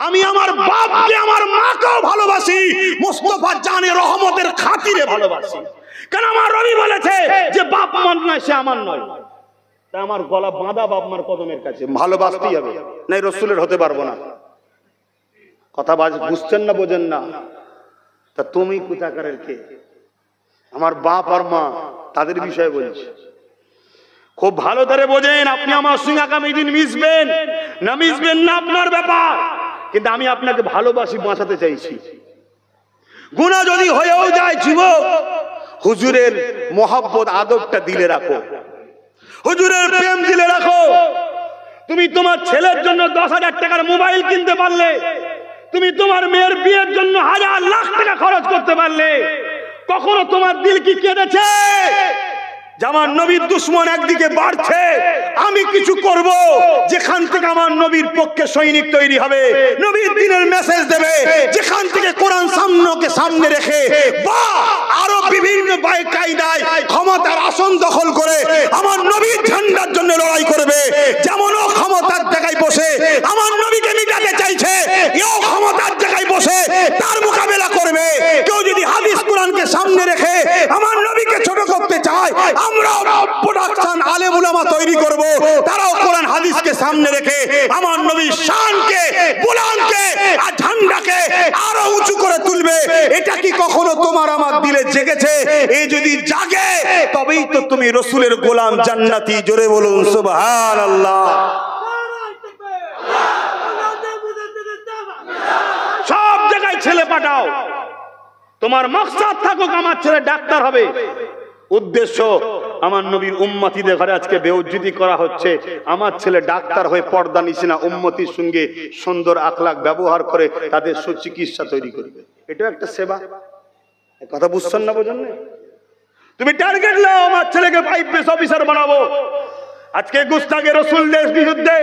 আমি আমার বাপকে আমার মাকেও ভালোবাসি, মুস্তাফা জানে রহমতের খাতিরে ভালোবাসি। কেন আমার রবি বলেছে যে বাপ আমার নয় সে আমার নয়, তাই আমার গলা বাঁধা বাপ মার কদমের কাছে, ভালোবাসতেই হবে, নাই রসুলের হতে পারবো না। কথা বুঝছেন না, বোঝেন না? তা তুমি কোথাকারের কে? আমার বাপ আর মা তাদের বিষয়ে বলছি, খুব ভালো করে বোঝেন। আপনি আমার সঙ্গে আগামী দিন মিশবেন না মিশবেন না আপনার ব্যাপার, কিন্তু আমি আপনাকে ভালোবাসি, বাঁচাতে চাইছি। গুনাহ যদি হয়েও যায় যুবক, হুজুরের মোহাব্বত আদবটা দিলে রাখো, হুজুরের প্রেম দিলে রাখো। তুমি তোমার ছেলের জন্য 10,000 টাকার মোবাইল কিনতে পারলে, তুমি তোমার মেয়ের বিয়ের জন্য 1,000 লাখ টাকা খরচ করতে পারলে, কখনো তোমার দিল কি কেঁদেছে যে আমার নবীর দুশ্মন একদিকে বাড়ছে, আমি কিছু করব যেখান থেকে আমার নবীর পক্ষে সৈনিক তৈরি হবে, নবীর দিনের মেসেজ দেবে, যেখান থেকে কোরআন সামনে রেখে বা আরো বিভিন্ন কায়দায় ক্ষমতার আসন দখল করে আমার নবীর ঝান্ডার জন্য লড়াই করবে। যেমন ও ক্ষমতার জায়গায় বসে আমার নবীকে মিটাতে চাইছে, এও ক্ষমতার জায়গায় বসে তার মোকাবেলা করবে। কেউ যদি হাদিস কোরআনকে সামনে রেখে আমার নবীকে ছোট করতে চায়, আমরাও প্রোডাকশন আলেম উলামা তৈরি করব, তারাও কোরআন হাদিসকে সামনে রেখে আমার নবীর শানকে, বুলানকে আর ঝান্ডাকে আরো উঁচু করে তুলবে। এটা কি কখনো তোমার আমার দিলে জেগেছে? এই যদি জাগে তবেই তো তুমি রসুলের গোলাম জান্নাতি। জোরে বলুন সুবহানাল্লাহ। সব জায়গায় ছেলে পাঠাও, তোমার মাকসাদ থাকুক আমার ছেলে ডাক্তার হবে, উদ্দেশ্য আমার নবীর উম্মতিদের ঘরে আজকে বেউজ্জতি করা হচ্ছে, আমার ছেলে ডাক্তার হয়ে পর্দা নিছে না, উম্মতির সঙ্গে সুন্দর আখলাক ব্যবহার করে তাদের সুচিকিৎসা তৈরি করবে। এটাও একটা সেবা। কথা বুঝছেন না, বোঝেন না? তুমি টার্গেট নাও আমার ছেলেকে আইপিএস অফিসার বানাবো। আজকে গুস্তাখে রাসূলের বিরুদ্ধে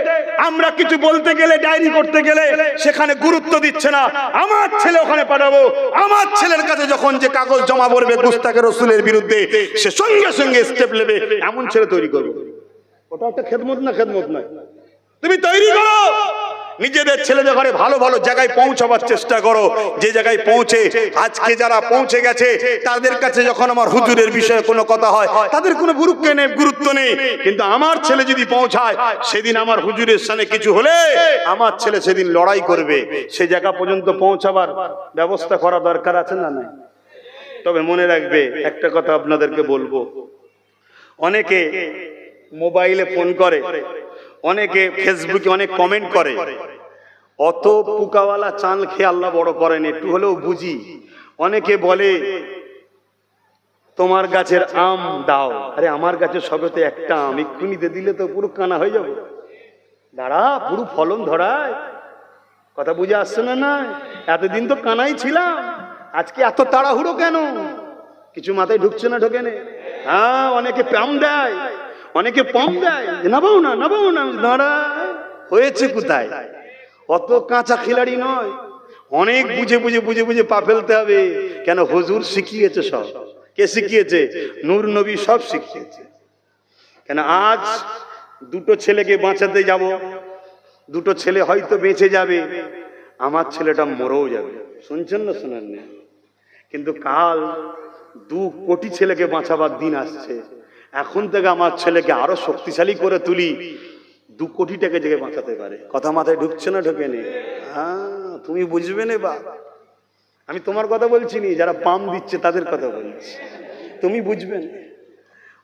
আমরা কিছু বলতে গেলে, ডায়েরি করতে গেলে সেখানে গুরুত্ব দিচ্ছে না। আমার ছেলে ওখানে পাঠাবো, আমার ছেলের কাছে যখন যে কাগজ জমা পড়বে গুস্তাখে রাসূলের বিরুদ্ধে, সে সঙ্গে সঙ্গে স্টেপ নেবে, এমন ছেলে তৈরি করবে। ওটা একটা খেদমত না? খেদমত নয়। তুমি তৈরি করো, নিজেদের ছেলেদের ঘরে ভালো ভালো জায়গায় পৌঁছাবার চেষ্টা করো। যে জায়গায় পৌঁছে আজকে যারা পৌঁছে গেছে তাদের কাছে যখন আমার হুজুরের বিষয়ে কোনো কথা হয় তাদের কোনো গুরুত্ব নেই, কিন্তু আমার ছেলে যদি পৌঁছায় সেদিন আমার হুজুরের সামনে কিছু হলে আমার ছেলে সেদিন লড়াই করবে। সে জায়গা পর্যন্ত পৌঁছাবার ব্যবস্থা করা দরকার আছে না? নাই? তবে মনে রাখবে একটা কথা আপনাদেরকে বলবো, অনেকে মোবাইলে ফোন করে, অনেকে ফেসবুকে অনেক কমেন্ট করে, অত পুকাওয়ালা চাল খেয়ে আল্লাহ বড় করেন, একটু হলেও বুঝি। অনেকে বলে তোমার গাছের আম দাও, আরে আমার গাছে সবেতে একটা আম, এক্ষুনি দিয়ে দিলে তো পুরো কানা হয়ে যাবে, দাঁড়া পুরো ফলন ধরায়। কথা বুঝে আসছে না? না, এতদিন তো কানাই ছিলাম, আজকে এত তাড়াহুড়ো কেন? কিছু মাথায় ঢুকছে না? ঢোকে না? হ্যাঁ, অনেকে পাম দেয়, অনেকে পম দেয়, নাবাও না নাবাও না, দাঁড়া হয়েছে কোথায়? অত কাঁচা খিলাড়ি নয়, অনেক বুঝে বুঝে বুঝে বুঝে পা ফেলতে হবে। কেন? হুজুর শিখিয়েছে সব। কে শিখিয়েছে? নূর নবী সব শিখিয়েছে। কেন? আজ দুটো ছেলেকে বাঁচাতে যাব, দুটো ছেলে হয়তো বেঁচে যাবে, আমার ছেলেটা মরেও যাবে। শুনছেন না? শোনেন না? কিন্তু কাল 2 কোটি ছেলেকে বাঁচাবার দিন আসছে। এখন থেকে আমার ছেলেকে আরো শক্তিশালী করে তুলি, 2 কোটি টাকা জেগে বাঁচাতে পারে। কথা মাথায় ঢুকছে না? ঢোকে নি? হ্যাঁ, তুমি বুঝবে না বা, আমি তোমার কথা বলছি নি, যারা পাম দিচ্ছে তাদের কথা বলছি, তুমি বুঝবে না।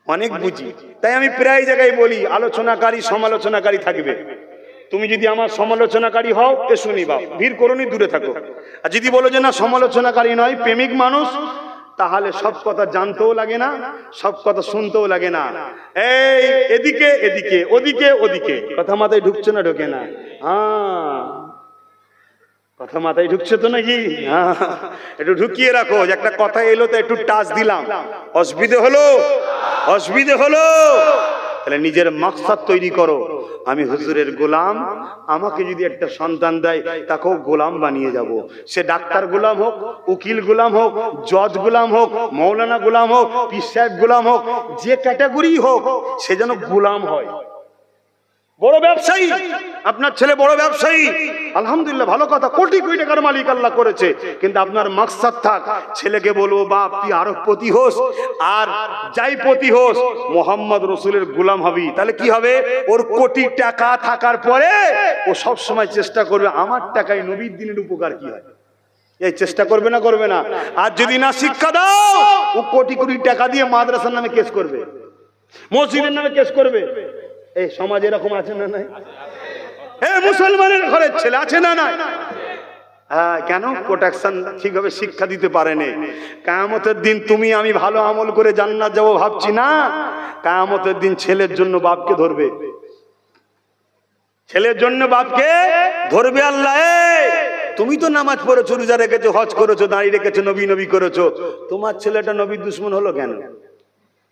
অনেক বুঝি, তাই আমি প্রায় জায়গায় বলি আলোচনাকারী সমালোচনাকারী থাকবে। তুমি যদি আমার সমালোচনাকারী হও এ শুনিবা, ভিড় করোনি, দূরে থাকো। আর যদি বলো যে না সমালোচনাকারী নয়, প্রেমিক মানুষ, তাহলে সব কথা জানতেও লাগে না, সব কথা শুনতেও লাগে না। এই এদিকে এদিকে, ওদিকে ওদিকে। কথা মাথায় ঢুকছে না? ঢোকে না? হ্যাঁ, কথা মাথায় ঢুকছে তো নাকি? হ্যাঁ, একটু ঢুকিয়ে রাখো। যে একটা কথা এলো তো একটু টাচ দিলাম, অসুবিধে হলো? অসুবিধে হলো? তাহলে নিজের মাকসাদ তৈরি করো, আমি হুজুরের গোলাম, আমাকে যদি একটা সন্তান দেয় তাকেও গোলাম বানিয়ে যাব। সে ডাক্তার গোলাম হোক, উকিল গোলাম হোক, জজ গোলাম হোক, মৌলানা গোলাম হোক, পীর সাহেব গোলাম হোক, যে ক্যাটাগরি হোক, সে যেন গোলাম হয়। বড় ব্যবসায়ী, আপনার ছেলে বড় ব্যবসায়ী, আলহামদুলিল্লাহ, ভালো কথা, কোটি কোটি টাকার মালিক আল্লাহ করেছে। কিন্তু আপনার মাকসাদ থাক, ছেলেকে বলবো বাপ তুই আরবপতি হোস, আর যাইপতি হোস, মোহাম্মদ রসুলের গোলাম হবি। তাহলে কি হবে? ওর কোটি টাকা থাকার পরে ও সব সময় চেষ্টা করবে আমার টাকায় নবীর দিনের উপকার কি হয়, এই চেষ্টা করবে না? করবে না? আর যদি না শিক্ষা দাও, ও কোটি কোটি টাকা দিয়ে মাদ্রাসার নামে কেস করবে, মসজিদের নামে কেস করবে। এই সমাজ এরকম আছে না নাই? মুসলমানের ঘরের ছেলে আছে না নাই? হ্যাঁ, কেন? প্রোটেকশন ঠিকভাবে শিক্ষা দিতে পারেনি। কিয়ামতের দিন তুমি আমি ভালো আমল করে জান্নাত যাবো ভাবছি না, কিয়ামতের দিন ছেলের জন্য বাপকে ধরবে, ছেলের জন্য বাপকে ধরবে আল্লাহ। তুমি তো নামাজ পড়েছো, রোজা রেখেছো, হজ করেছো, দাঁড়িয়ে রেখেছো, নবী নবী করেছো, তোমার ছেলেটা নবীর দুশ্মন হলো কেন?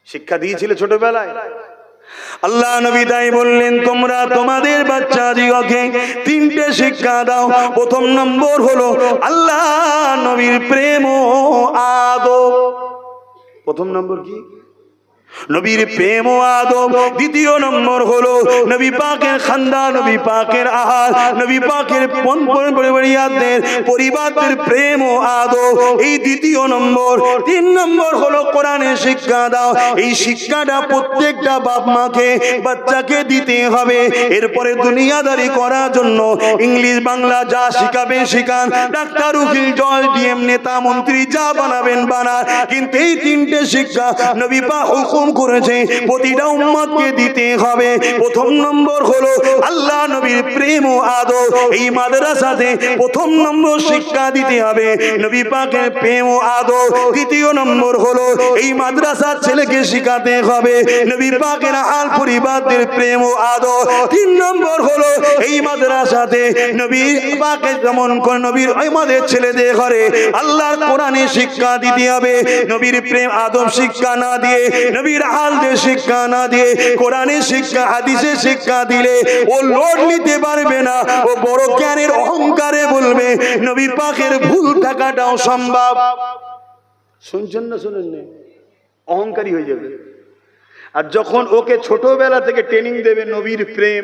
শিক্ষা দিয়েছিলে ছোটবেলায়? আল্লাহ নবী তাই বললেন, তোমরা তোমাদের বাচ্চাদিগকে তিনটে শিক্ষা দাও। প্রথম নম্বর হলো আল্লাহ নবীর প্রেম ও আদব। প্রথম নম্বর কি? নবীর প্রেম ও আদব। দ্বিতীয় নম্বর হলো নবী পাকের খানদান, নবী পাকের আহার, নবী পাকের পরিবারদের প্রেম ও আদব, এই দ্বিতীয় নম্বর। তিন নম্বর হলো কোরআনের শিক্ষা দাও। এই শিক্ষাটা প্রত্যেকটা বাপ মাকে বাচ্চাকে দিতে হবে। এরপরে দুনিয়াদারি করার জন্য ইংলিশ বাংলা যা শিখাবেন শিখান, ডাক্তার উকিল জজ ডিএম নেতা মন্ত্রী যা বানাবেন বানান, কিন্তু এই তিনটে শিক্ষা নবী পাক হুকুম করেছে প্রতিটা উম্মতকে দিতে হবে। প্রথম নম্বর হলো আল্লাহ নবীর প্রেম ও আদব। এই মাদ্রাসাতে প্রথম নম্বর শিক্ষা দিতে হবে নবী পাকের প্রেম ও আদব। দ্বিতীয় নম্বর হলো এই মাদ্রাসার ছেলেকে শিখাতে হবে নবী পাকের আল পরিবারদের প্রেম ও আদব। তিন নম্বর হলো এই মাদ্রাসাতে নবী পাকের যেমন কোন নবীর আমাদের ছেলেদের ঘরে আল্লাহর কোরআনে শিক্ষা দিতে হবে। নবীর প্রেম আদব শিক্ষা না দিয়ে, নবীর আলদের শিক্ষা না দিয়ে, কোরআনের শিক্ষা হাদিসের শিক্ষা দিলে ও লোড নিতে পারবে না। ও বড় জ্ঞানের অহংকারে বলবে নবী পাকের ভুল থাকাটাও সম্ভব। শুনছেন না? শুনেন না? অহংকারী হয়ে যাবে। আর যখন ওকে ছোটবেলা থেকে ট্রেনিং দেবে নবীর প্রেম,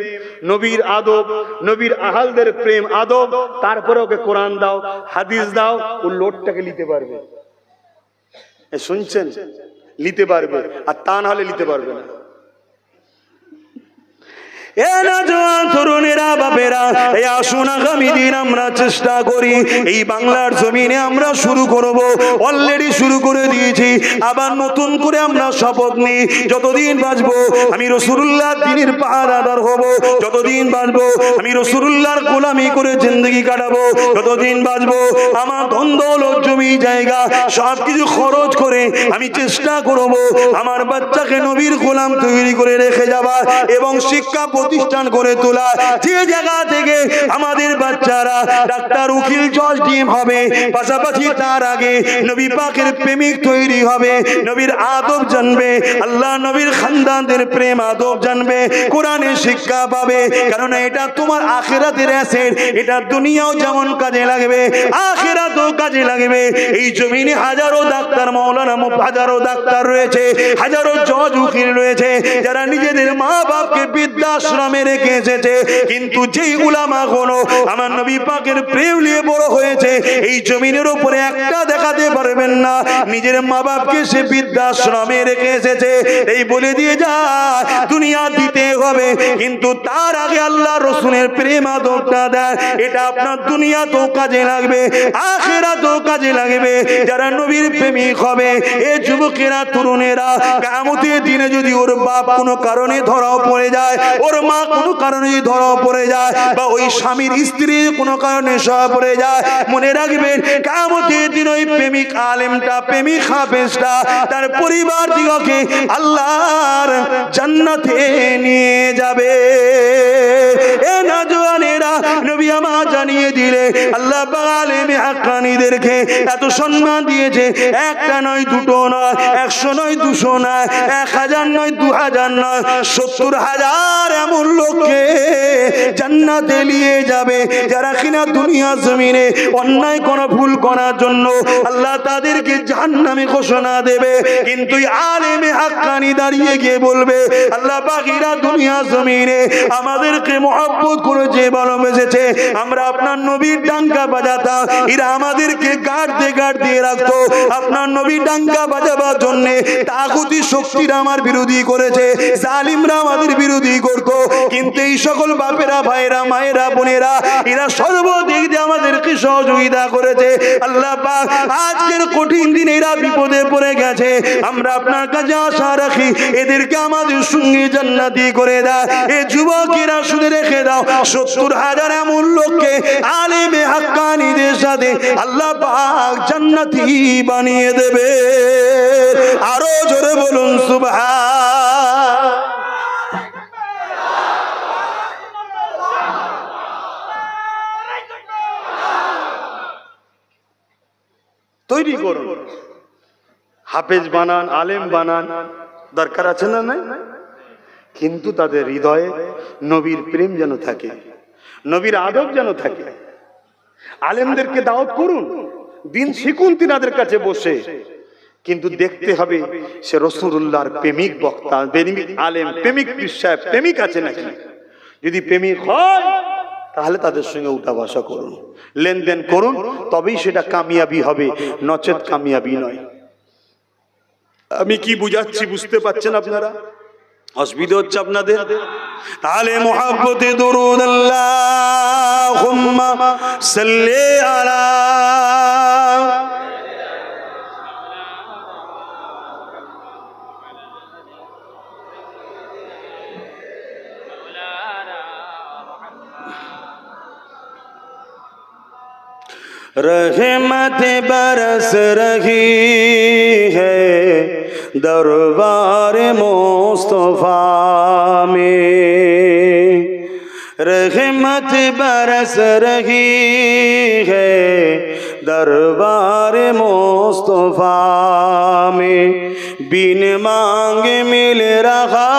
নবীর আদব, নবীর আহালদের প্রেম আদব, তারপরে ওকে কোরআন দাও, হাদিস দাও, ও লোডটাকে নিতে পারবে। শুনছেন? নিতে পারবে, আর তা না হলে নিতে পারবে না। তরুণেরা বাপেরা, আসুন আগামী দিন আমরা চেষ্টা করি এই বাংলার জমিনে আমরা শুরু করব। অলরেডি শুরু করে দিয়েছি, আবার নতুন করে আমরা শপথ নিই যতদিন বাঁচবো আমি রাসূলুল্লাহ দ্বীনের পাহারাদার হব, যতদিন বাঁচবো আমি রাসূলুল্লাহর গোলামি করে জিন্দেগি কাটাবো, যতদিন বাঁচবো আমার ধন দৌলত জমি জায়গা সব কিছু খরচ করে আমি চেষ্টা করব আমার বাচ্চাকে নবীর গোলাম তৈরি করে রেখে যাওয়া এবং শিক্ষা প্রতিষ্ঠান করে তোলা। যে জায়গা থেকে আমাদের বাচ্চারা ডাক্তার উকিল জজ ডিএম হবে, পাশাপাশি তার আগে নবী পাকের প্রেমিক তৈরি হবে, নবীর আদব জানবে, আল্লাহ নবীর খানদানদের প্রেম আদব জানবে, কোরআনের শিক্ষা পাবে। কারণ এটা তোমার আখিরাতের অ্যাসেট, এটা দুনিয়াও যেমন কাজে লাগবে আখিরাতেও কাজে লাগবে। এই জমিনে হাজারো ডাক্তার মাওলানা হাজারো ডাক্তার রয়েছে, হাজারো জজ উকিল রয়েছে যারা নিজেদের মা বাপকে বৃদ্ধাশ্রমে রেখে এসেছে, কিন্তু যেই উলামা গুলো আমার নবী পাকের প্রেম নিয়ে বড় হয়েছে এই জমিনের উপরে একটা দেখাতে পারবেন না নিজের মা বাপকে সে বৃদ্ধাশ্রমে রেখে এসেছে। এই বলে দিয়ে যায় দুনিয়া দিতে হবে, কিন্তু তার আগে আল্লাহ রসুলের প্রেম আদবটা দেয়, এটা আপনার দুনিয়াতেও কাজে লাগবে আখিরাতেও কাজে লাগবে। যারা নবীর প্রেমিক হবে এ যুবকেরা তরুণেরা, কিয়ামতের দিনে যদি ওর বাপ কোনো কারণে ধরাও পড়ে যায়, ওর মা কোনো কারণে ধরা পড়ে যায়, বা ওই স্বামীর স্ত্রী কোনো কারণে সহ পড়ে যায়, মনে রাখবেন কিয়ামতের দিন ওই প্রেমিক আলেমটা, প্রেমিক হাফেজটা তার পরিবার দিগকে আল্লাহর জান্নাতে নিয়ে যাবে। এ নওজওয়ানেরা, নবী আমার জানিয়ে দিলে আল্লাহ পাক আলেমে হাক্কানীদেরকে এত সম্মান দিয়েছে, একটা নয় দুটো নয়, 100 নয় 200 নয়, 1000 নয় 2000 নয়, 70,000 এমন লোককে জান্নাতে নিয়ে যাবে যারা কিনা দুনিয়া জমিনে অন্যায় কোনো ভুল করার জন্য আল্লাহ তাদেরকে জাহান্নামে ঘোষণা দেবে। কিন্তু আলেমে হাক্কানি দাঁড়িয়ে গিয়ে বলবে আল্লাহ বাকিরা দুনিয়া জমিনে আমাদেরকে মহব্বত করেছে, ভালোবেসেছে, আমরা আপনার নবীর ডাঙ্কা বাজাতাম, এরা আমাদেরকে গাড়তে গাড়তে রাখতো। আপনার নবীর ডাঙ্কা বাজাবার জন্য তাগুতি শক্তিরা আমার বিরোধী করেছে, জালিমরা আমাদের বিরোধী করতো, কিন্তু এই সকল বাপেরা, ভাইরা, মায়েরা, বোনেরা এরা সর্বদিক দিয়ে আমাদেরকে সহযোগিতা করেছে। আল্লাহ পাক আজকের কঠিন দিনে এরা বিপদে পড়ে গেছে, আমরা আপনার কাছে আশা রাখি এদেরকে আমাদের সঙ্গে জান্নাতি করে দাও। এ যুবকেরা শুনে রেখে দাও 70,000 এমন লোককে আলেমে হাক্কানিদের সাথে আল্লাহ পাক জান্নাতি বানিয়ে দেবে। আরো জোরে বলুন সুবহান। তৈরি করুন, হাফেজ বানান, আলেম বানান, দরকার আছে না নাই? কিন্তু তাদের হৃদয়ে নবীর প্রেম যেন থাকে, নবীর আদব যেন থাকে। আলেমদেরকে দাওয়াত করুন, দিন শিখুন তিনাদের কাছে বসে, কিন্তু দেখতে হবে সে রাসূলুল্লাহর প্রেমিক বক্তা, প্রেমিক আলেম, প্রেমিক পীর সাহেব, প্রেমিক আছে নাকি। যদি প্রেমিক হয় তাহলে তাদের সঙ্গে উঠা বসা করুন, লেনদেন করুন, তবেই সেটা কামিয়াবি হবে, নচেত কামিয়াবি নয়। আমি কি বুঝাচ্ছি বুঝতে পারছেন আপনারা? অসুবিধা হচ্ছে আপনাদের? তাহলে মুহাব্বতে দুরুদ আল্লাহুম্মা সাল্লি আলা रहमत बरस रही है दरबार मुस्तफा में, रहमत बरस रही है दरबार मुस्तफा में, बिन मांगे मिल रहा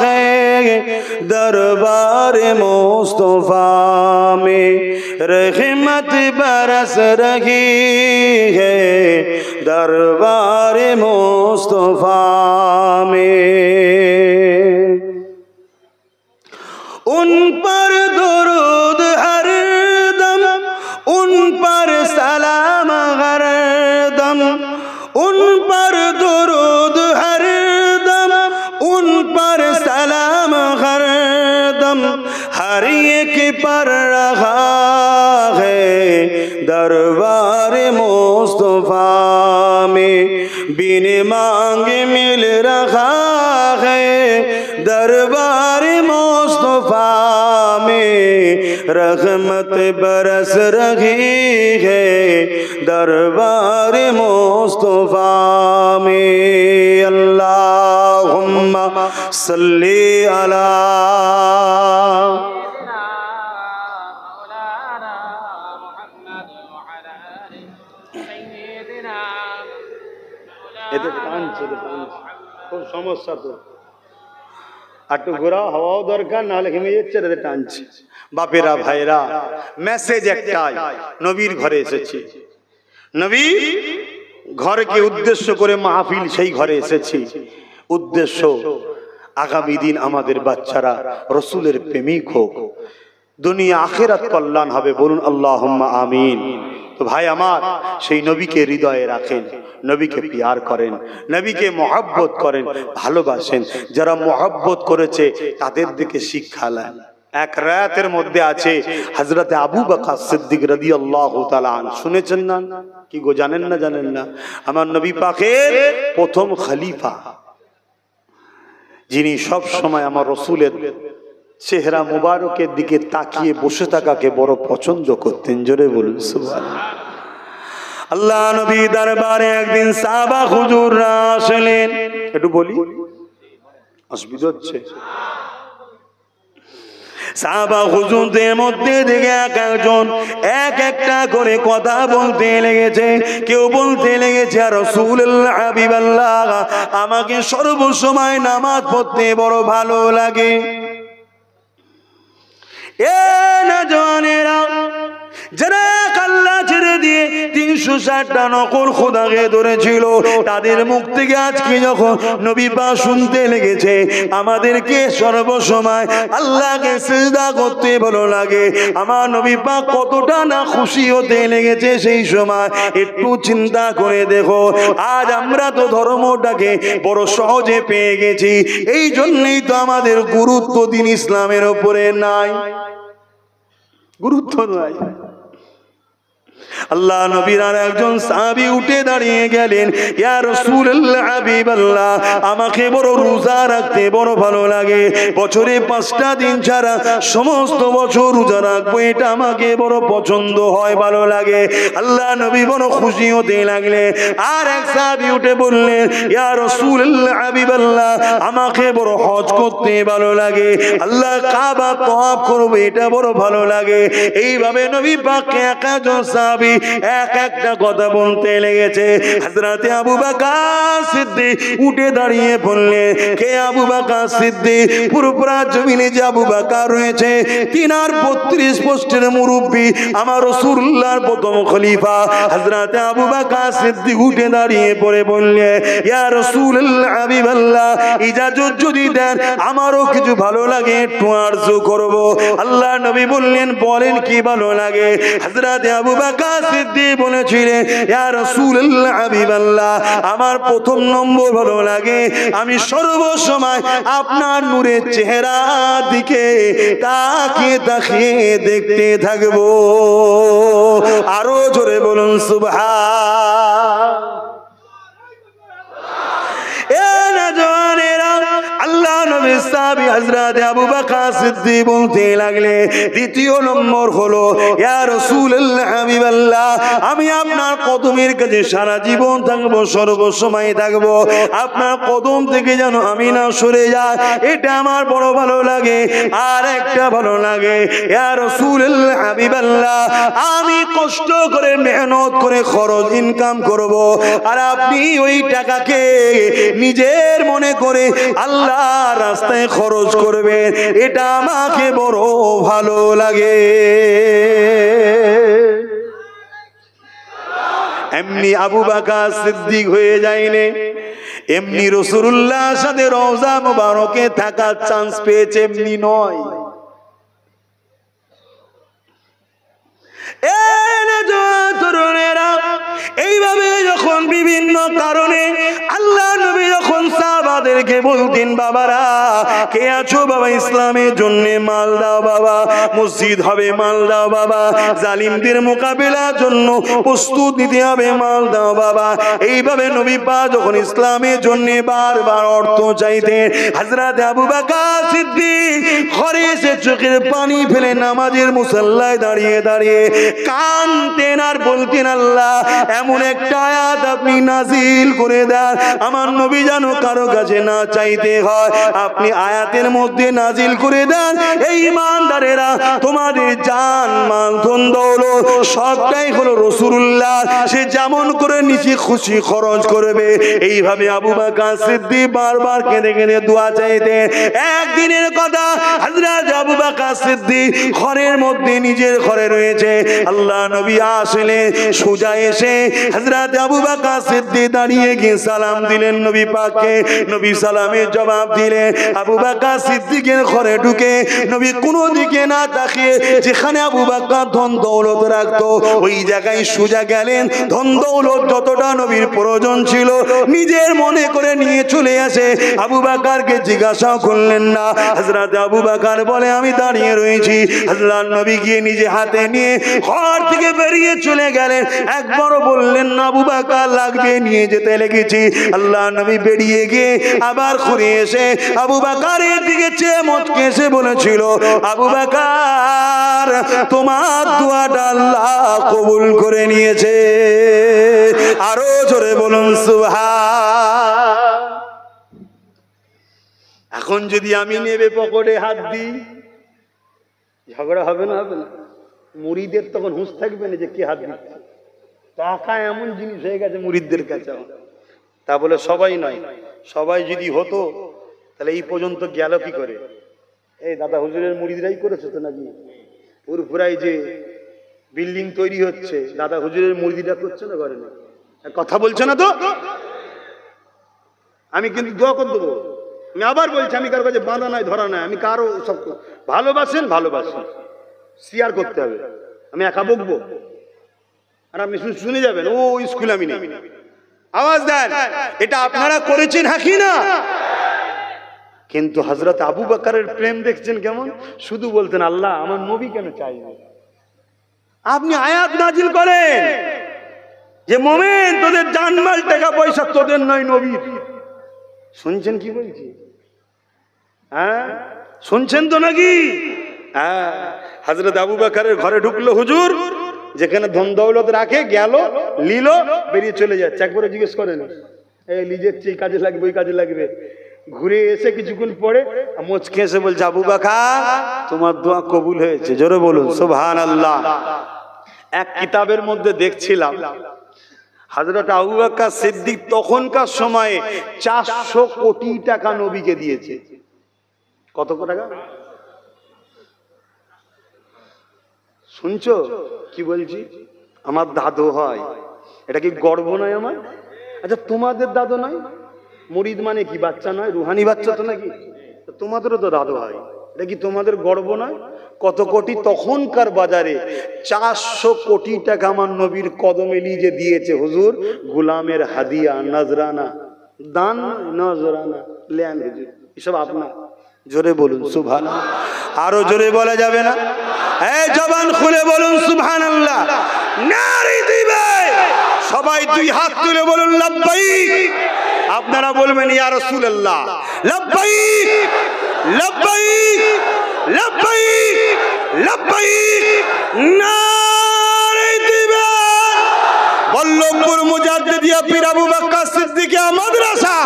है दरबार मुस्तफा में, रहमत बरस रही है दरबार मुस्तफा में। उन पर दुरूद हर दम, उन पर सलाम हर दम, उन पर दुरूद हर दम, उन पर सलाम हर दम, हर एक पर रहा है दरबार मुस्तफा में, बिन मांगे मिल रहा है दरबार मुस्तफा में, रहमत बरस रही है दरबार मुस्तफा में। अल्लाहुम्मा सल्ली अला এতে টানছে, খুব সমস্যা তো, একটু ঘোরা হওয়াও দরকার, নাহলে ঘেমে যাচ্ছে, এতে টানছে। বাপেরা, ভাইরা, মেসেজ একটাই, নবীর ঘরে এসেছি, নবী ঘরকে উদ্দেশ্য করে মাহফিল, সেই ঘরে এসেছি। উদ্দেশ্য আগামী দিন আমাদের বাচ্চারা রসুলের প্রেমিক হোক, দুনিয়া আখিরাত কল্যাণ হবে। বলুন আল্লাহুম্মা আমিন। তো ভাই আমার, সেই নবীকে হৃদয়ে রাখেন, নবীকে পিয়ার করেন, নবীকে মহব্বত করেন, ভালোবাসেন। যারা মহব্বত করেছে তাদের দিকে শিক্ষা নেন। এক রাতের মধ্যে আছে হযরতে আবু বকর সিদ্দিক রাদিয়াল্লাহু তাআলা আনহু, শুনেছেন না? কি গো, জানেন না? জানেন না? আমার নবী পাকের প্রথম খলিফা, যিনি সব সময় আমার রসুলের চেহারা মুবারকের দিকে তাকিয়ে বসে থাকাকে বড় পছন্দ করতেন। জোরে বলুন সুবহানাল্লাহ। আল্লাহ নবী দরবারে একদিন সাহাবা হুজুররা আসলেন। একটু বলি, অসুবিধা হচ্ছে? সাহাবা হুজুরদের মধ্যে থেকে এক একজন এক একটা করে কথা বলতে লেগেছে। কেউ বলতে লেগেছে, আর রাসূলুল্লাহ হাবিবাল্লাহ, আমাকে সর্বসময় নামাজ পড়তে বড় ভালো লাগে। এ নওজওয়ানেরা, যারা আল্লাহ ছেড়ে দিয়ে 360টা নকল খোদাকে ধরেছিল, তাদের মুখ থেকে আজকে যখন নবী পাক শুনতে লেগেছে আমাদেরকে সর্বসময় আল্লাহকে সিজদা করতে ভালো লাগে, আমার নবী পাক কতটা না খুশি হতে লেগেছে সেই সময় একটু চিন্তা করে দেখো। আজ আমরা তো ধর্মটাকে বড় সহজে পেয়ে গেছি, এই জন্যই তো আমাদের গুরুত্ব দিন ইসলামের উপরে নাই, গুরুত্ব নাই। আল্লাহ নবীর আর একজন সাহাবী উঠে দাঁড়িয়ে গেলেন, ইয়া রাসূলুল্লাহ হাবিবাল্লাহ, আমাকে বড় রোজা রাখতে বড় ভালো লাগে, বছরে 5টা দিন ছাড়া সমস্ত বছর রোজা রাখবো, এটা আমাকে বড় পছন্দ হয়, ভালো লাগে। আল্লাহ নবী বড় খুশি হতে লাগলেন। আর এক সাহাবী উঠে বললেন, ইয়া রাসূলুল্লাহ হাবিবাল্লাহ, আমাকে বড় হজ করতে ভালো লাগে, আল্লাহ কাবা তওয়াফ করব, এটা বড় ভালো লাগে। এইভাবে নবী পাককে একজন সাহাবী এক একটা কথা বলতে লেগেছে। হযরত আবু বকর সিদ্দিক উঠে দাঁড়িয়ে বললেন, কে আবু বকর সিদ্দিক? পুরোপুরা জমিনে যে আবু বকর রয়েছে, 3 আর 32 পোস্টের মুরব্বী, আমার রাসূলুল্লাহর প্রথম খলিফা হযরত আবু বকর সিদ্দিক উঠে দাঁড়িয়ে পড়ে বললেন, ইয়া রাসূলুল্লাহ হাবিবাল্লাহ, ইজাজত যদি দেন আমারও কিছু ভালো লাগে, একটু আরজু করব। আল্লাহ নবী বললেন, বলেন কি ভালো লাগে? হযরত আবু বকর সিদ্দিক বলেছিলেন, ইয়া রাসূলুল্লাহ হাবিবাল্লাহ, আমার প্রথম নম্বর ভালো লাগে, আমি সর্বসময় আপনার নূরের চেহারা দিকে তাকিয়ে তাকিয়ে দেখতে থাকবো। আরো জোরে বলুন সুবহান। আল্লাহ নবীর সাহাবী হযরত আবু বকর সিদ্দিক বলতে লাগলে, দ্বিতীয় নম্বর হলো, ইয়া রাসূলুল্লাহ হাবিবাল্লাহ, আমি আপনার কদমের কাছে সারা জীবন থাকবো, সর্বসময় থাকবো, আপনার কদম থেকে যেন আমি না সরে যাই, এটা আমার বড় ভালো লাগে। আর একটা ভালো লাগে, ইয়া রাসূলুল্লাহ হাবিবাল্লাহ, আমি কষ্ট করে মেহনত করে খরচ ইনকাম করব, আর আপনি ওই টাকাকে নিজের মনে করে আল্লাহ রাস্তায় খরচ করবেন, এটা আমাকে বড় ভালো লাগে। এমনি আবু বকর সিদ্দিক হয়ে যায়নি, এমনি রাসূলুল্লাহর সাথে রওজা মুবারকে থাকার চান্স পেয়েছে, এমনি নয়। এইভাবে যখন বিভিন্ন কারণে আল্লাহ নবী যখন সাহাবাদেরকে বলতেন, বাবারা কে আছো বাবা, ইসলামের জন্য মাল দাও বাবা, মসজিদ হবে মাল দাও বাবা, জালিমদের মোকাবিলার জন্য প্রস্তুত নিতে হবে মাল দাও বাবা। এইভাবে নবী পাক যখন ইসলামের জন্য বারবার অর্থ চাইতেন, হযরত আবু বকর সিদ্দিক ঘরে এসে চোখের পানি ফেলে নামাজের মুসাল্লায় দাঁড়িয়ে দাঁড়িয়ে কাঁদতেন আর বলতেন, আল্লাহ এমন একটা আয়াত আপনি নাজিল করে দেন, আমার নবী যেন কারো কাছে না চাইতে হয়, আপনি আয়াতের মধ্যে নাজিল করে দেন, এই ঈমানদারেরা তোমাদের জান মাল ধন দৌলত সবটাই হলো রাসূলুল্লাহ, সে যেমন করে নিজে খুশি খরচ করবে। এইভাবে আবু বকর সিদ্দিক বারবার কেঁদে কেঁদে দোয়া চাইতেন। একদিনের কথা, হযরত আবু বকর সিদ্দিক ঘরের মধ্যে নিজের ঘরে রয়েছে, আল্লাহ নবী আসলেন, সোজা এসে হযরত আবু বকর সিদ্দিক দাঁড়িয়ে গিয়ে সালাম দিলেন নবী পাককে, নবী সালামের জবাব দিলেন। আবু বকর সিদ্দিকের ঘরে ঢুকে নবী কোনো দিকে না তাকিয়ে যেখানে আবু বকর ধন দৌলত রাখতো ওই জায়গায় সোজা গেলেন, ধন দৌলত যতটা নবীর প্রয়োজন ছিল নিজের মনে করে নিয়ে চলে আসে, আবু বকরকে জিজ্ঞাসা করলেন না। হযরত আবু বকর বলে, আমি দাঁড়িয়ে রয়েছি। আল্লাহ নবী গিয়ে নিজে হাতে নিয়ে ঘর থেকে বেরিয়ে চলে গেলেন, একবারও বললেন না আবু বকর লাগবে, নিয়ে যেতে লেগেছি। আল্লাহ নবী বেরিয়ে গিয়ে আবার ঘুরে এসে আবু বকরের দিকে চেয়ে মুচকে এসে বলেছিল, আবু বকর তোমার দোয়াটা আল্লাহ কবুল করে নিয়েছে। আরো জোরে বলুন সুবহান। এখন যদি আমি নেবে পকেটে হাত দিই, ঝগড়া হবে না? হবে না? মুরিদের তখন হুঁশ থাকবে না যে কে হাত দিচ্ছে। টাকা এমন জিনিস হয়ে গেছে মুরিদদের কাছে, তা বলে সবাই নয়, সবাই যদি হতো তাহলে এই পর্যন্ত গেল কি করে? এই দাদা হুজুরের মুরিদরাই করেছে তো নাকি? পুরপুরাই যে বিল্ডিং তৈরি হচ্ছে, দাদা হুজুরের মুরিদিরা করছে না, করে না? কথা বলছে না তো? আমি কিন্তু দোয়া করে দেবো। আমি আবার বলছি, আমি কারো কাছে বাঁধা নাই, ধরা নাই। আমি কারো সব ভালোবাসেন, ভালোবাসেন, শেয়ার করতে হবে। আমি একা বকবো আর আপনি শুনে যাবেন, ও স্কুল আমি নেই। আওয়াজ দেন, এটা আপনারা করেছেন হ্যাঁ কি না? কিন্তু হযরত আবু বকরের প্রেম দেখছেন কেমন? শুধু বলতেন আল্লাহ আমার নবী কেন চাইবে? আপনি আয়াত নাজিল করেন যে মুমিন তোদের জানমাল টাকা পয়সা তোদের নয় নবীর। শুনছেন কি বলছি? হ্যাঁ শুনছেন তো নাকি? হ্যাঁ, হযরত আবু বকরের ঘরে ঢুকলো হুজুর, যেখানে ধন দৌলত রাখে, গেল, নিল, বেরিয়ে চলে যাচ্ছে। একবারে জিজ্ঞেস করেন এই লিজের এই কাজে লাগবে, ওই কাজে লাগবে। ঘুরে এসে কিছুক্ষণ পরে মুচকে এসে বলছে আবু বকর তোমার দোয়া কবুল হয়েছে। জোরে বলুন সুবহানাল্লাহ। এক কিতাবের মধ্যে দেখছিলাম হযরত আবু বকর সিদ্দিক তখনকার সময়ে 400 কোটি টাকা নবীকে দিয়েছে। কত টাকা শুনছো কি বলছি? আমার দাদু হয়, এটা কি গর্ব নয় আমার? আচ্ছা তোমাদের দাদু নয়? মুরিদ মানে কি বাচ্চা নয়, রুহানি বাচ্চা তো নাকি? তোমাদেরও তো দাদু হয়, এটা কি তোমাদের গর্ব নয়? কত কোটি তখনকার বাজারে 400 কোটি টাকা আমার নবীর কদমে লিজে দিয়েছে হুজুর। গোলামের হাদিয়া, নজরানা, দান, নজরানা লেন হুজুর, এসব আপনার। জোরে বলুন সুবহানাল্লাহ। আরো জোরে বলা যাবে না? এই জবান খুলে বলুন সুবহানাল্লাহ। নারী দিবে সবাই, দুই হাত তুলে বলুন লাব্বাইক। আপনারা বলবেন ইয়া রাসূলুল্লাহ লাব্বাইক লাব্বাইক লাব্বাইক লাব্বাইক। নারী দিবে বল্লভপুর মুজাদ্দিদিয়া পীর আবু বকর সিদ্দিকিয়া মাদ্রাসা,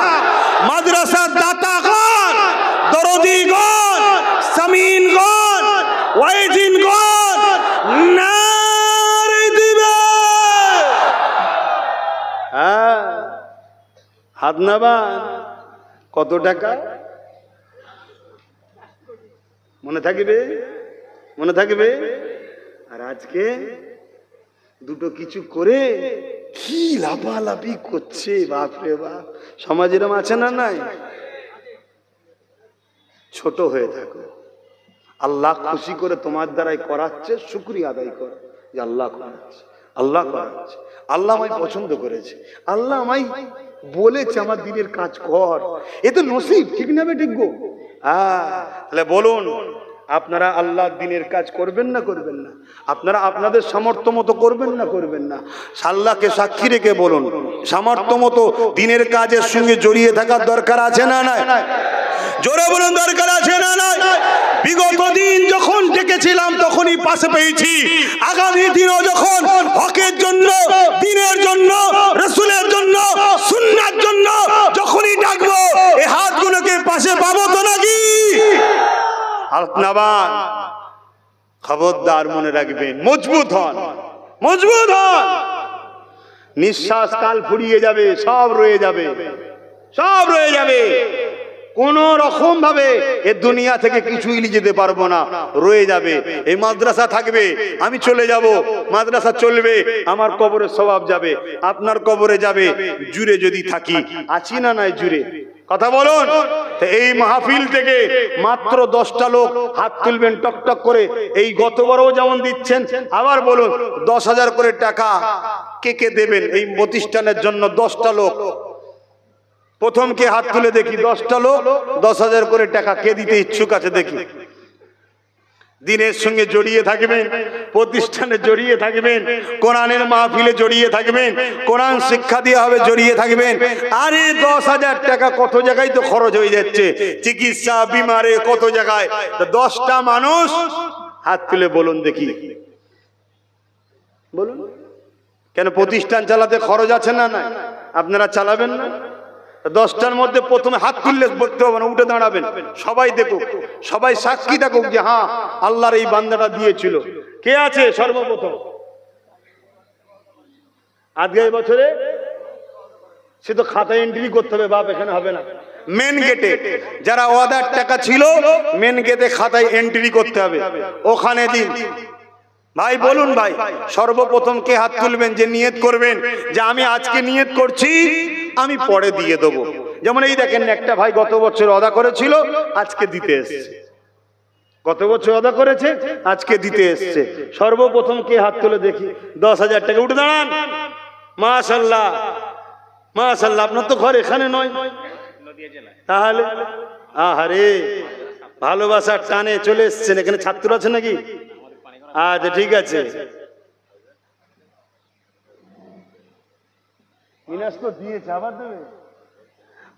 মাদ্রাসার দাতাগণ, দরদিগণ, সামিনগণ, ওয়াইজিনগণ নারী দিবে। হ্যাঁ হাত নাবান। কত টাকা মনে থাকবে? মনে থাকবে? আর আজকে দুটো কিছু করে কি লাফালাফি করছে, বাপরে বাপ। সমাজ এরম আছে না নাই? ছোট হয়ে থাকো, আল্লাহ খুশি করে তোমার দ্বারাই করাচ্ছে, শুকরিয়া আদায় করো যে আল্লাহ করাচ্ছে, আল্লাহ করাচ্ছে, আল্লাহ আমায় পছন্দ করেছে, আল্লাহ আমায় বলেছে আমার দিনের কাজ কর। এ তো নসিব, ঠিক না বে? ঠিক গো? হ্যাঁ, তাহলে বলুন আপনারা আল্লাহর দিনের কাজ করবেন না করবেন না? আপনারা আপনাদের সামর্থ্য মতো করবেন না করবেন না? আল্লাহকে সাক্ষী রেখে বলুন, সামর্থ্য মতো দিনের কাজের সঙ্গে জড়িয়ে থাকার দরকার আছে না নাই? জোরে বলুন দরকার আছে না নাই? বিগত দিন যখন ডেকেছিলাম তখনই পাশে পেয়েছি, আগামী দিনও যখন হকের জন্য, দ্বীনের জন্য, রাসূলের জন্য, সুন্নাহর জন্য যখনই ডাকবো এই হাতগুলোকে পাশে পাবো তো নাকি? আপনার খবরদার মনে রাখবেন, মজবুত হন, মজবুত হন। নিঃশ্বাস কাল ফুরিয়ে যাবে, সব রয়ে যাবে, সব রয়ে যাবে। কোন রকম ভাবে এ দুনিয়া থেকে কিছুই নিয়ে যেতে পারবো না, রয়ে যাবে। এই মাদ্রাসা থাকবে, আমি চলে যাব, মাদ্রাসা চলবে, আমার কবরে সওয়াব যাবে, আপনার কবরে যাবে। জুড়ে যদি থাকি, আছি না নাই জুড়ে? কথা বলুন। এই মাহফিল থেকে মাত্র 10টা লোক হাত তুলবেন টকটক করে। এই গতবারও যেমন দিচ্ছেন, আবার বলুন 10,000 করে টাকা কে কে দেবেন এই প্রতিষ্ঠানের জন্য? 10টা লোক, প্রথম কে হাত তুলে দেখি? 10টা লোক 10,000 করে টাকা কে দিতে ইচ্ছুক আছে দেখি? দিনের সঙ্গে জড়িয়ে থাকবেন, প্রতিষ্ঠানে জড়িয়ে থাকবেন, কোরআনের মাহফিলে জড়িয়ে থাকবেন, কোরআন শিক্ষা দেওয়া হবে, জড়িয়ে থাকবেন। আরে 10,000 টাকা কত জায়গায় তো খরচ হয়ে যাচ্ছে, চিকিৎসা, বিমারে, কত জায়গায়। 10টা মানুষ হাত তুলে বলুন দেখি, বলুন। কেন প্রতিষ্ঠান চালাতে খরচ আছে না নাই? আপনারা চালাবেন না? 10টার মধ্যে প্রথমে হাত তুললে বলতে হবে না, উঠে দাঁড়াবেন, সবাই দেখুক, সবাই সাক্ষী থাকুক যে হ্যাঁ আল্লাহর এই বান্দাটা দিয়েছিল। কে আছে সর্বপ্রথম? আজকে এই বছরে সে তো খাতায় এন্ট্রি করতে হবে, বাপ এখানে হবে না। মেন গেটে যারা ওয়াদার টাকা ছিল মেন গেটে খাতায় এন্ট্রি করতে হবে, ওখানে দিন। ভাই বলুন ভাই, সর্বপ্রথম কে হাত তুলবেন যে নিয়ত করবেন যে আমি আজকে নিয়ত করছি আমি পরে দিয়ে দেবো? যেমন এই দেখেন একটা ভাই গত বছর ওয়াদা করেছিল, আজকে দিতে এসছে। গত বছর ওয়াদা করেছে, আজকে দিতে এসছে। সর্বপ্রথম কে হাত তুলে দেখি? 10,000 টাকা। উঠে দাঁড়ান। মাশাআল্লাহ মাশাআল্লাহ। আপনার তো ঘর এখানে নয়, তাহলে আহারে ভালোবাসার টানে চলে এসছেন। এখানে ছাত্র আছে নাকি? আচ্ছা ঠিক আছে। মিনাস তো দিয়েছে, আবার দেবে।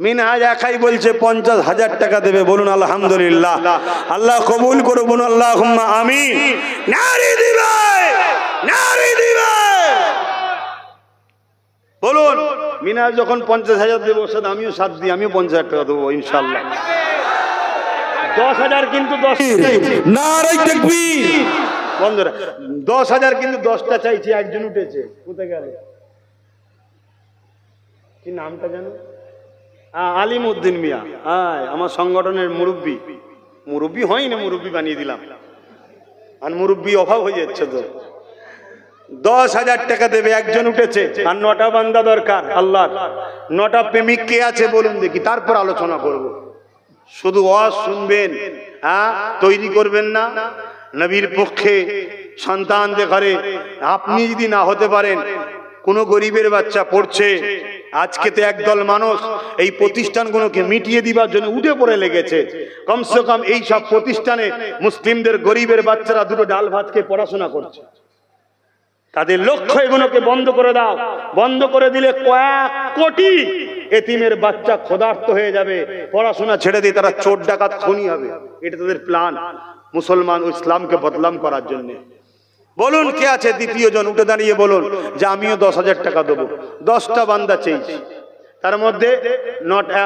মিনহাজ একাই বলছে 50,000 টাকা দেবে। বলুন আলহামদুলিল্লাহ। আল্লাহ কবুল করো, বলুন আল্লাহুম্মা আমিন। নারী দিবে, নারী দিবে। বলুন মিনাস যখন 50,000 দেবো, সাথে আমিও সাথ দিই, আমিও 50,000 টাকা দেবো ইনশাল্লাহ। 10,000 কিন্তু 10 নারায়ে তাকবীর। বন্ধুরা 10,000 কিন্তু 10টা চাইছি। একজন উঠেছে, কোথায় গেল? কি নামটা জানো? আলিমউদ্দিন মিয়া। আমার সংগঠনের মুরব্বী। মুরব্বী হয় না, মুরব্বী বানিয়ে দিলাম। আর মুরব্বী অভাব হয়ে যাচ্ছে তো। 10,000 টাকা দেবে, একজন উঠেছে। আর 9টা বান্দা দরকার আল্লাহর। 9টা প্রেমিক কে আছে বলুন দেখি, তারপর আলোচনা করব। শুধু ওয়াজ শুনবেন, তৈরি করবেন না। নবীর পক্ষে সন্তানদের ঘরে আপনি যদি না হতে পারেন, কোন গরিবের বাচ্চা পড়ছে, আজকে তো একদল মানুষ এই প্রতিষ্ঠানগুলোকে মিটিয়ে দিবার জন্য উঠে পড়ে লেগেছে। কমসে কম এই সব প্রতিষ্ঠানে মুসলিমদের গরিবের বাচ্চারা দুটো ডাল ভাত খেয়ে পড়াশোনা করছে। তাদের লক্ষ্য এগুলোকে বন্ধ করে দাও। বন্ধ করে দিলে কয়েক কোটি এতিমের বাচ্চা ক্ষুধার্ত হয়ে যাবে, পড়াশোনা ছেড়ে দিয়ে তারা চোর ডাকাত খুনি হবে। এটা তাদের প্ল্যান, মুসলমান ও ইসলামকে বদনাম করার জন্য। বলুন কে আছে? দ্বিতীয় জন উঠে দাঁড়িয়ে বলুন যে আমিও 10,000 টাকা দেবো। 10টা বান্দা চেয়েছি, তার মধ্যে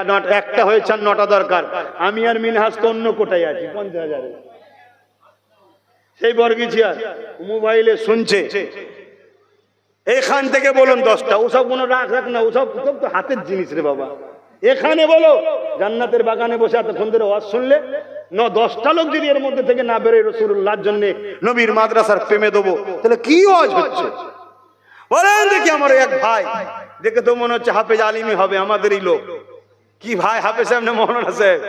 নট একটা হয়েছে, 9টা দরকার। আমি আর মিনহাজ তো অন্য কোটায় আছি 50,000। সেই বর্গিছিয়া মোবাইলে শুনছে, এখান থেকে বলুন 10টা। ওসব কোনো রাখ না, ওসব তো হাতের জিনিস রে বাবা। এখানে বলো, জান্নাতের বাগানে বসে এতক্ষণ ধরে ওয়াজ শুনলে 10টা লোক যদি এর মধ্যে থেকে না বেরোয় রাসূলুল্লাহর জন্য, নবীর মাদ্রাসার প্রেমে দেবো, তাহলে কি ওয়াজ হচ্ছে বলেন দেখি। আমার এক ভাই দেখে তো মনে হচ্ছে হাফেজ আলিমই হবে, আমাদেরই লোক। কি ভাই হাফেজ সাহেব না মৌলানা সাহেব?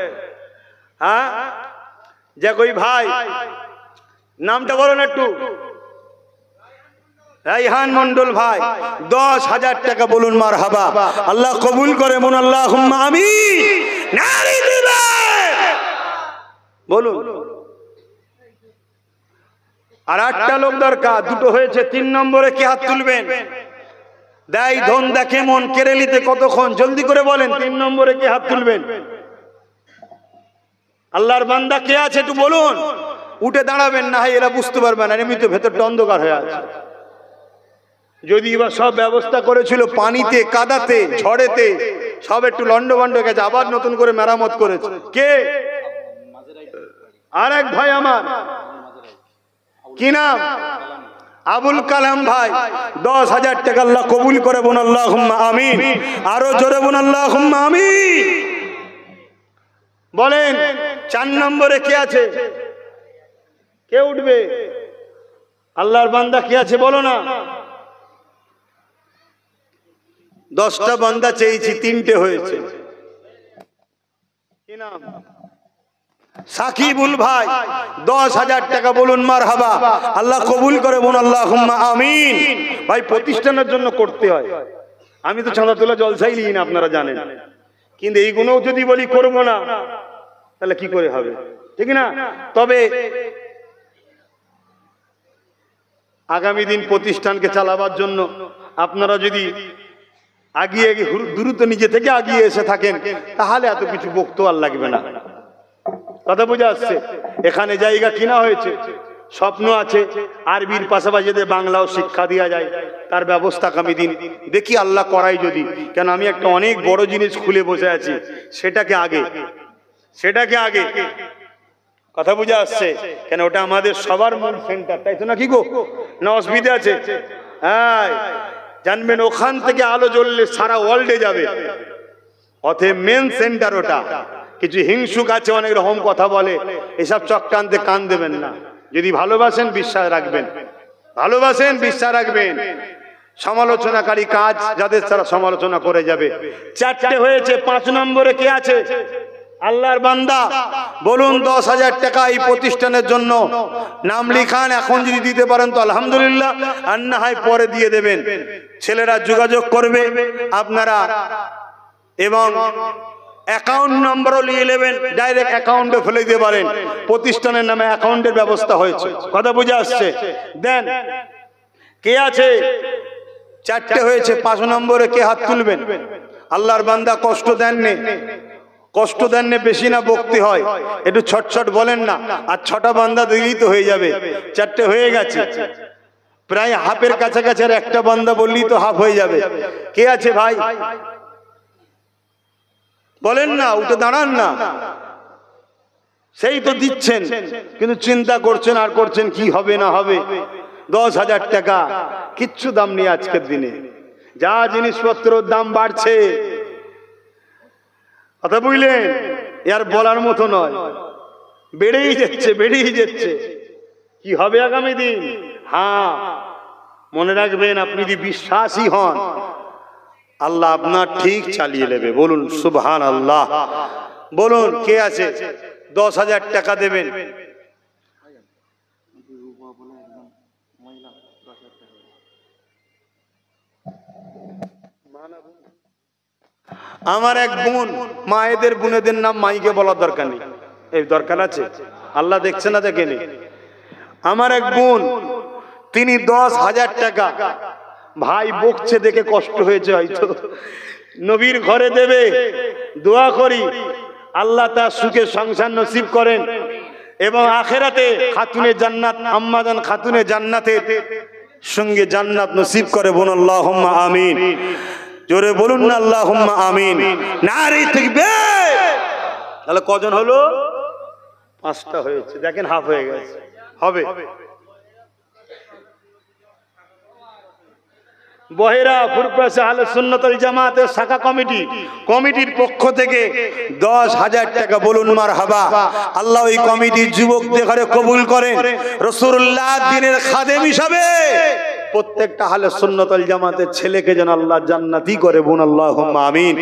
যে কই ভাই নামটা বলো না একটু। রাইহান মন্ডল ভাই 10,000 টাকা। বলুন মারহাবা। আল্লাহ কবুল করে, বলুন আল্লাহুম্মা আমিন। নারী দিবে। বলুন। আর 8টা লোক দরকার, 2টো হয়েছে। 3 নম্বরে কে হাত তুলবেন? দেয় ধন দেখে মন, কেরেলিতে কতক্ষণ, জলদি করে বলেন। 3 নম্বরে কে হাত তুলবেন? আল্লাহর বান্দা কে আছে একটু বলুন। উঠে দাঁড়াবেন, না হয় এরা বুঝতে পারবে না, এমনি তো ভেতরটা অন্ধকার হয়ে আছে। যদি বা সব ব্যবস্থা করেছিল পানিতে, কাদাতে, ঝড়েতে, সব একটু লন্ডভন্ড গেছে, আবার নতুন করে মেরামত করেছে। কে? আর এক ভাই আমার, কি নাম? আবুল কালাম ভাই। 10,000 টাকা আল্লাহ কবুল করে, বোন আল্লাহুম্মা আমিন। আরো জোরে বোন আল্লাহুম্মা আমিন। বলেন 4 নম্বরে কে আছে? কে উঠবে? আল্লাহর বান্দা কে আছে বলো না। 10টা বান্দা চেয়েছি, 3টে হয়েছে। কি নাম? সাকিবুল ভাই। 10,000 টাকা। বলুন মারহাবা। আল্লাহ কবুল করে, বোন আল্লাহুম্মা আমিন। ভাই প্রতিষ্ঠানের জন্য করতে হয়। আমি তো চাঁদা তোলা জলসাই নিই না, আপনারা জানেন। কিন্তু এইগুলোও যদি বলি করব না, তাহলে কি করে হবে? ঠিক না? তবে আগামী দিন প্রতিষ্ঠানকে চালাবার জন্য আপনারা যদি আগিয়ে দ্রুত নিজে থেকে আগিয়ে এসে থাকেন, তাহলে এত কিছু বক্তব্য আর লাগবে না। কথা বোঝা আসছে? এখানে জায়গা কিনা হয়েছে, স্বপ্ন আছে আরবির পাশাপাশি বাংলাও শিক্ষা দেওয়া যায়, তার ব্যবস্থা আগামী দিন দেখি আল্লাহ করাই যদি। কেন আমি একটা অনেক বড় জিনিস খুলে বসে আছি, সেটাকে আগে কথা বুঝে আসছে। কেন ওটা আমাদের সবার মূল সেন্টার, তাই তো নাকি গো? না অসুবিধা আছে? হ্যাঁ, জানবেন ওখান থেকে আলো জ্বললে সারা ওয়ার্ল্ডে যাবে। অতএব মেন সেন্টার ওটা। কিছু হিংসুক আছে, অনেক রকম কথা বলে, এসব চক্রান্তে কান দেবেন না। যদি ভালোবাসেন বিশ্বাস রাখবেন, ভালোবাসেন বিশ্বাস রাখবেন। সমালোচনাকারী কাজ যাদের তারা সমালোচনা করে যাবে। 4টে হয়েছে, 5 নম্বরে কে আছে? আল্লাহর বান্দা। বলুন 10,000 টাকা এই প্রতিষ্ঠানের জন্য নাম লিখান। এখন যদি দিতে পারেন তো আলহামদুলিল্লাহ, আর না হয় পরে দিয়ে দেবেন। ছেলেরা যোগাযোগ করবে আপনারা, এবং অ্যাকাউন্ট নম্বরও নিয়ে নেবেন, ডাইরেক্ট অ্যাকাউন্টে ফেলে দিতে পারেন। প্রতিষ্ঠানের নামে অ্যাকাউন্টের ব্যবস্থা হয়েছে। কথা বুঝে আসছে? দেন। কে আছে? 4টে হয়েছে, 5 নম্বরে কে হাত তুলবেন? আল্লাহর বান্দা, কষ্ট দেননি, কষ্ট দেননি, বেশি না বকতে হয়, একটু ছটছট বলেন না। আর 6টা বান্দা দিলেই তো হয়ে যাবে। 4টে হয়ে গেছে, প্রায় হাফের কাছাকাছি। আর একটা বান্দা বললেই তো হাফ হয়ে যাবে। কে আছে ভাই? বলেন না, উঠে দাঁড়ান না। সেই তো দিচ্ছেন, কিন্তু চিন্তা করছেন আর করছেন কি হবে না হবে। 10,000 টাকা কিচ্ছু দাম নেই আজকের দিনে। যা জিনিসপত্রের দাম বাড়ছে, কথা বুঝলেন, এর বলার মতো নয়। বেড়েই যাচ্ছে, বেড়েই যাচ্ছে। কি হবে আগামী দিন? হ্যাঁ, মনে রাখবেন, আপনি যদি বিশ্বাসী হন, আল্লাহ আপনার ঠিক চালিয়ে নেবে। বলুন সুবহানাল্লাহ। বলুন কে আছে? 10,000 টাকা দেবেন। আমার এক বোন, মায়েদের বোনেদের নাম মাইকে বলার দরকার নেই, এই দরকার আছে? আল্লাহ দেখছে না, দেখেনি? আমার এক বোন, তিনি 10,000 টাকা, ভাই বকছে দেখে কষ্ট হয়েছে হয়তো, নবীর ঘরে দেবে। দোয়া করি আল্লাহ তার সুখে সংসার নসিব করেন, এবং আখেরাতে খাতুনে জান্নাত, আম্মাজান খাতুনে জান্নাতের সঙ্গে জান্নাত নসিব করে। বলুন আল্লাহুম্মা আমিন। জোরে বলুন না আল্লাহুম্মা আমিন। নারে তাকবীর। তাহলে কজন হলো? 5টা হয়েছে। দেখেন হাফ হয়ে গেছে, হবে। বহেরা ফুরফুরা আহলে সুন্নাত ওয়াল জামাতের শাখা কমিটির পক্ষ থেকে 10,000 টাকা। বলুন মারহাবা। আল্লাহ ওই কমিটির যুবকদের ঘরে কবুল করেন, রাসূলুল্লাহ দ্বীনের খাদেম হিসাবে প্রত্যেকটা আহলে সুন্নাত ওয়াল জামাতের ছেলেকে যেন আল্লাহ জান্নাতি করে। বলুন আল্লাহুম্মা আমিন।